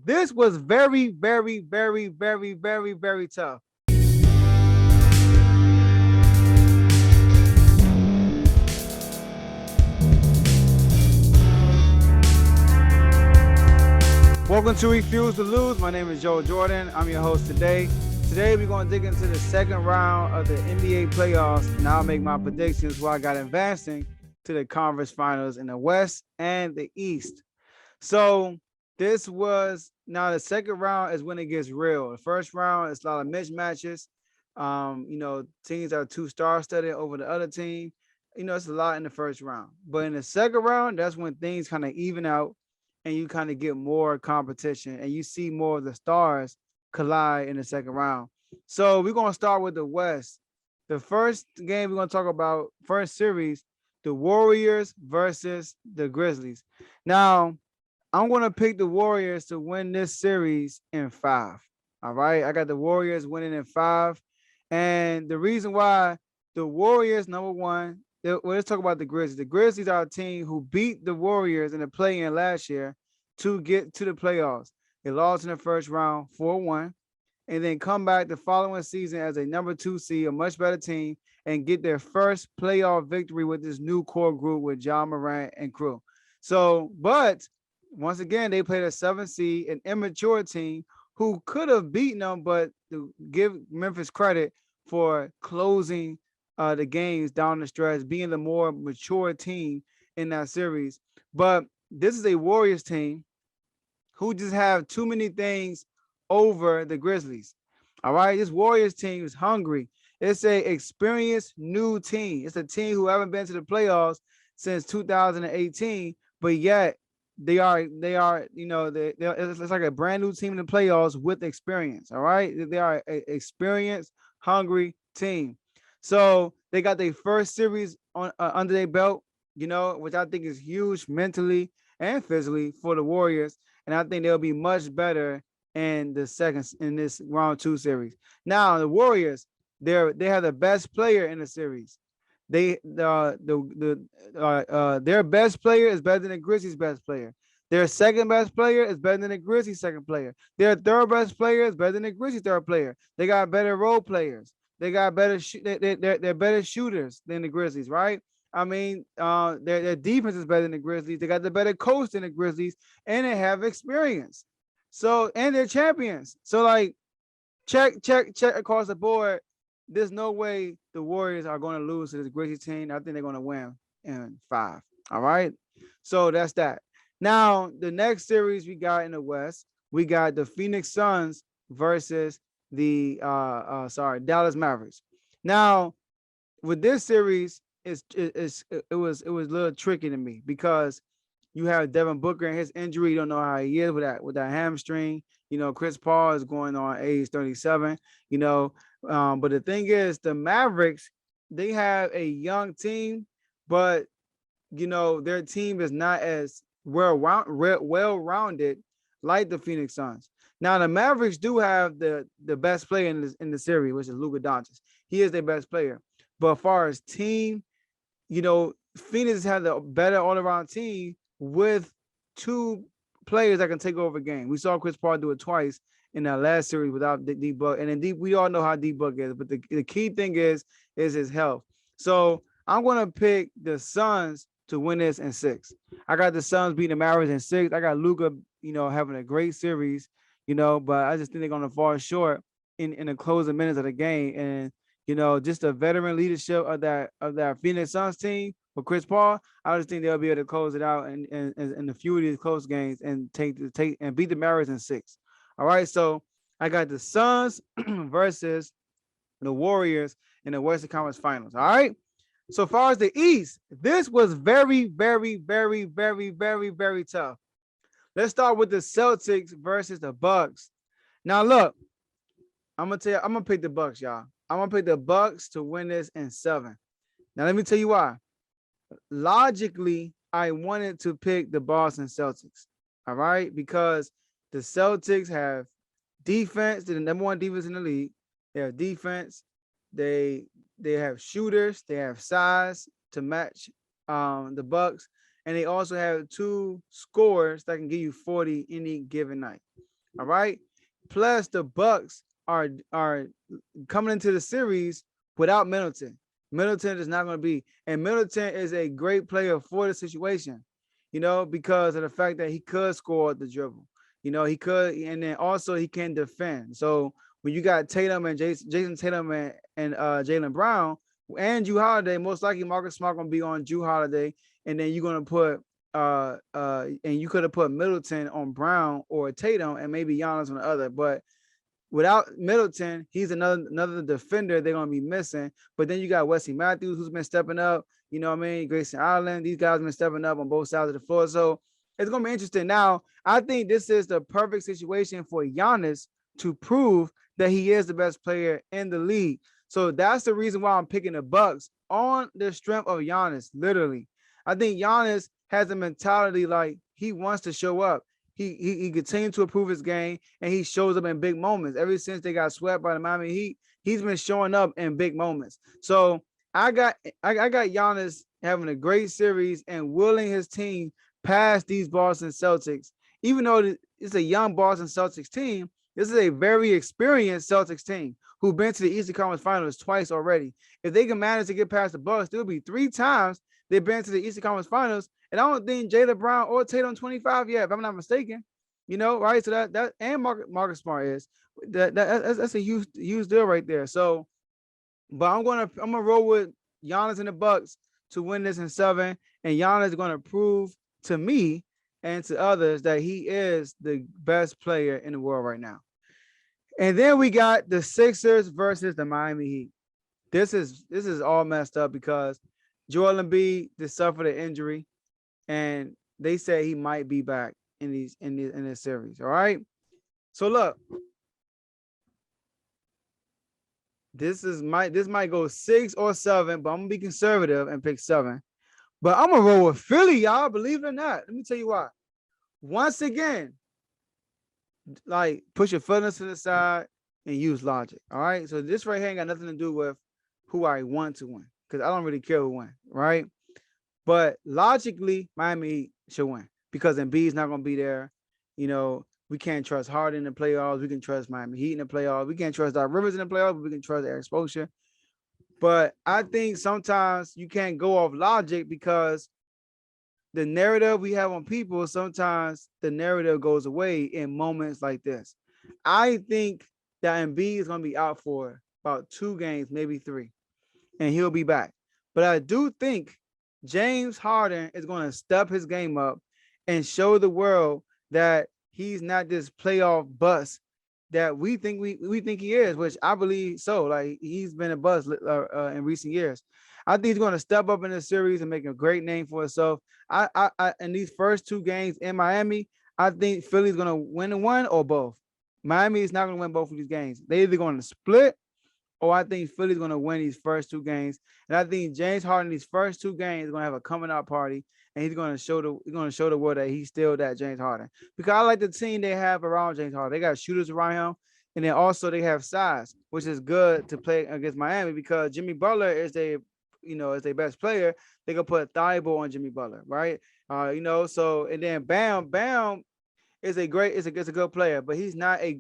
This was very, very, very, very, very, very tough. Welcome to Refuse to Lose. My name is Joe Jordan. I'm your host today. Today we're going to dig into the second round of the NBA playoffs, and I'll make my predictions who I got advancing to the conference finals in the West and the East. So this was now the second round is when it gets real. The first round is a lot of mismatches. Teams are two star studded over the other team. It's a lot in the first round. But in the second round, that's when things kind of even out and you kind of get more competition and you see more of the stars collide in the second round. So we're gonna start with the West. The first game we're gonna talk about, first series, the Warriors versus the Grizzlies. Now, I'm gonna pick the Warriors to win this series in 5. All right, I got the Warriors winning in 5, and the reason why the Warriors, number one, let's talk about the Grizzlies. The Grizzlies are a team who beat the Warriors in the play-in last year to get to the playoffs. They lost in the first round 4-1, and then come back the following season as a number 2 seed, a much better team, and get their first playoff victory with this new core group with Ja Morant and crew. So, but once again, they played a 7 seed, an immature team who could have beaten them, but to give Memphis credit for closing the games down the stretch, being the more mature team in that series. But this is a Warriors team who just have too many things over the Grizzlies. All right, this Warriors team is hungry. It's a experienced new team. It's a team who haven't been to the playoffs since 2018, but yet it's like a brand new team in the playoffs with experience. All right, they are an experienced, hungry team. So they got their first series on under their belt, which I think is huge mentally and physically for the Warriors, and I think they'll be much better in this round 2 series. Now the Warriors, they have the best player in the series. Their best player is better than the Grizzlies' best player. Their second best player is better than the Grizzlies' second player. Their third best player is better than the Grizzlies' third player. They got better role players. They got better. They're better shooters than the Grizzlies, right? I mean, their defense is better than the Grizzlies. They got the better coach than the Grizzlies, and they have experience. So, and they're champions. So, like, check across the board. There's no way the Warriors are going to lose to this Grizzlies team. I think they're going to win in 5. All right. So that's that. Now, the next series we got in the West, we got the Phoenix Suns versus the Dallas Mavericks. Now, with this series, it was a little tricky to me because you have Devin Booker and his injury. You don't know how he is with that hamstring. Chris Paul is going on age 37. But the thing is, the Mavericks, they have a young team, but their team is not as well-rounded like the Phoenix Suns. Now, the Mavericks do have the best player in the series, which is Luka Doncic. He is their best player. But as far as team, Phoenix has a better all-around team with 2 players that can take over a game. We saw Chris Paul do it twice in that last series without D-Book. And then we all know how D-Book is. But the key thing is his health. So I'm going to pick the Suns to win this in 6. I got the Suns beating the Mavericks in 6. I got Luka, having a great series, but I just think they're going to fall short in the closing minutes of the game. And, just the veteran leadership of that Phoenix Suns team with Chris Paul, I just think they'll be able to close it out in a few of these close games and take and beat the Mavericks in 6. All right, so I got the Suns versus the Warriors in the Western Conference Finals. All right. So far as the East, this was very, very, very, very, very, very tough. Let's start with the Celtics versus the Bucks. Now, look, I'm gonna pick the Bucks, y'all. I'm gonna pick the Bucks to win this in 7. Now, let me tell you why. Logically, I wanted to pick the Boston Celtics. All right, because the Celtics have defense. They're the number 1 defense in the league. They have defense. They have shooters. They have size to match the Bucks, and they also have 2 scorers that can give you 40 any given night. All right. Plus the Bucks are coming into the series without Middleton. Middleton is not going to be, and Middleton is a great player for the situation, because of the fact that he could score the dribble. He could, and then also he can defend. So when you got Tatum and Jason Tatum and Jaylen Brown and Jrue Holiday, most likely Marcus Smart gonna be on Jrue Holiday, and then you're gonna put and you could have put Middleton on Brown or Tatum and maybe Giannis on the other, but without Middleton, he's another defender they're gonna be missing. But then you got Wesley Matthews, who's been stepping up. You know what I mean? Grayson Allen, these guys have been stepping up on both sides of the floor. So it's gonna be interesting. Now, I think this is the perfect situation for Giannis to prove that he is the best player in the league. So that's the reason why I'm picking the Bucks on the strength of Giannis. Literally, I think Giannis has a mentality like he wants to show up. He continues to improve his game, and he shows up in big moments. Ever since they got swept by the Miami Heat, he's been showing up in big moments. So I got Giannis having a great series and willing his team past these Boston Celtics. Even though it's a young Boston Celtics team, this is a very experienced Celtics team who've been to the Eastern Conference Finals twice already. If they can manage to get past the Bucks, there'll be 3 times they've been to the Eastern Conference Finals. And I don't think Jaylen Brown or Tatum 25 yet, if I'm not mistaken. Right? So that and Marcus Smart is that's a huge deal right there. So, but I'm gonna roll with Giannis and the Bucks to win this in 7, and Giannis is gonna prove to me and to others that he is the best player in the world right now. And then we got the Sixers versus the Miami Heat. This is all messed up because Joel Embiid just suffered an injury, and they say he might be back in this series. All right. So look, this might go 6 or 7, but I'm gonna be conservative and pick 7. But I'm gonna roll with Philly, y'all. Believe it or not. Let me tell you why. Once again, like push your feelings to the side and use logic. All right. So this right here ain't got nothing to do with who I want to win, because I don't really care who wins, right? But logically, Miami should win because Embiid's not going to be there. We can't trust Harden in the playoffs. We can trust Miami Heat in the playoffs. We can't trust Doc Rivers in the playoffs, but we can trust Eric Spoelstra. But I think sometimes you can't go off logic because the narrative we have on people, sometimes the narrative goes away in moments like this. I think that Embiid is going to be out for about 2 games, maybe 3, and he'll be back. But I do think James Harden is going to step his game up and show the world that he's not this playoff bust that we think he is, which I believe so. Like, he's been a bust in recent years. I think he's going to step up in this series and make a great name for himself. I in these first 2 games in Miami, I think Philly's going to win one or both. Miami is not going to win both of these games. They're either going to split, or I think Philly's going to win these first 2 games. And I think James Harden, these first 2 games, is going to have a coming out party, and he's going to show the world that he's still that James Harden. Because I like the team they have around James Harden. They got shooters around him, and then also they have size, which is good to play against Miami because Jimmy Butler is their best player. They can put Thibault on Jimmy Butler, right? So and then Bam is a good player, but he's not a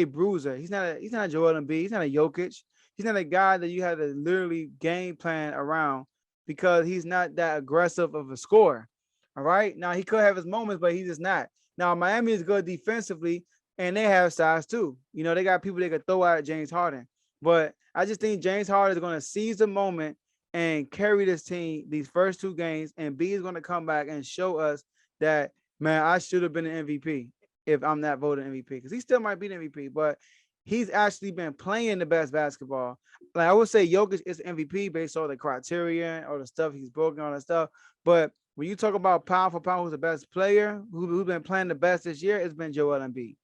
bruiser. He's not a Joel Embiid. He's not a Jokic. He's not a guy that you have to literally game plan around because he's not that aggressive of a scorer. All right. Now he could have his moments, but he's just not. Now Miami is good defensively, and they have size too. They got people they could throw out at James Harden. But I just think James Harden is going to seize the moment and carry this team these first 2 games, and B is going to come back and show us that, man, I should have been an MVP if I'm not voting MVP, because he still might be the MVP, but he's actually been playing the best basketball. Like, I would say Jokic is MVP based on the criteria or the stuff he's broken on and stuff. But when you talk about pound for pound, who's the best player, who's been playing the best this year, it's been Joel Embiid.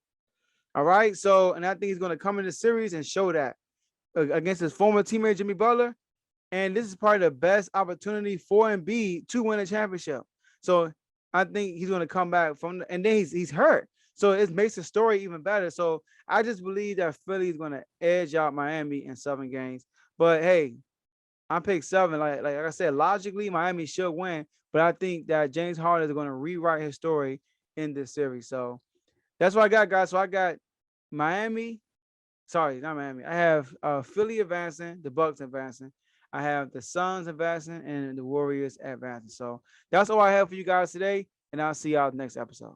All right. So, and I think he's going to come in the series and show that against his former teammate, Jimmy Butler. And this is probably the best opportunity for Embiid to win a championship. So I think he's going to come back and then he's hurt. So it makes the story even better. So I just believe that Philly is going to edge out Miami in 7 games. But hey, I picked 7. Like I said, logically, Miami should win. But I think that James Harden is going to rewrite his story in this series. So That's what I got, guys. So I got Miami. Sorry, not Miami. I have Philly advancing, the Bucks advancing. I have the Suns advancing and the Warriors advancing. So that's all I have for you guys today, and I'll see y'all next episode.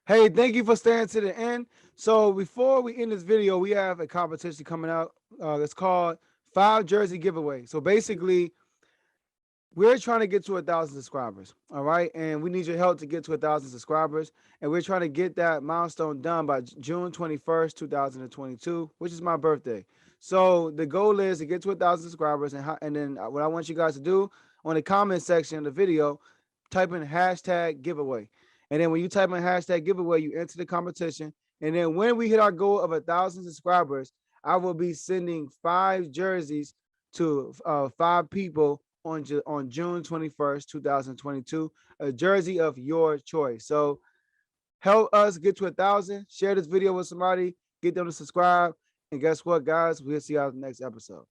Hey, thank you for staying to the end. So before we end this video, we have a competition coming out. It's called 5 Jersey Giveaway. So basically, we're trying to get to 1,000 subscribers. All right. And we need your help to get to 1,000 subscribers. And we're trying to get that milestone done by June 21st, 2022, which is my birthday. So the goal is to get to 1,000 subscribers. And then what I want you guys to do on the comment section of the video, type in hashtag giveaway. And then when you type in hashtag giveaway, you enter the competition. And then when we hit our goal of 1,000 subscribers, I will be sending 5 jerseys to 5 people on June 21st, 2022, a jersey of your choice. So help us get to 1,000. Share this video with somebody, get them to subscribe. And guess what, guys? We'll see y'all in the next episode.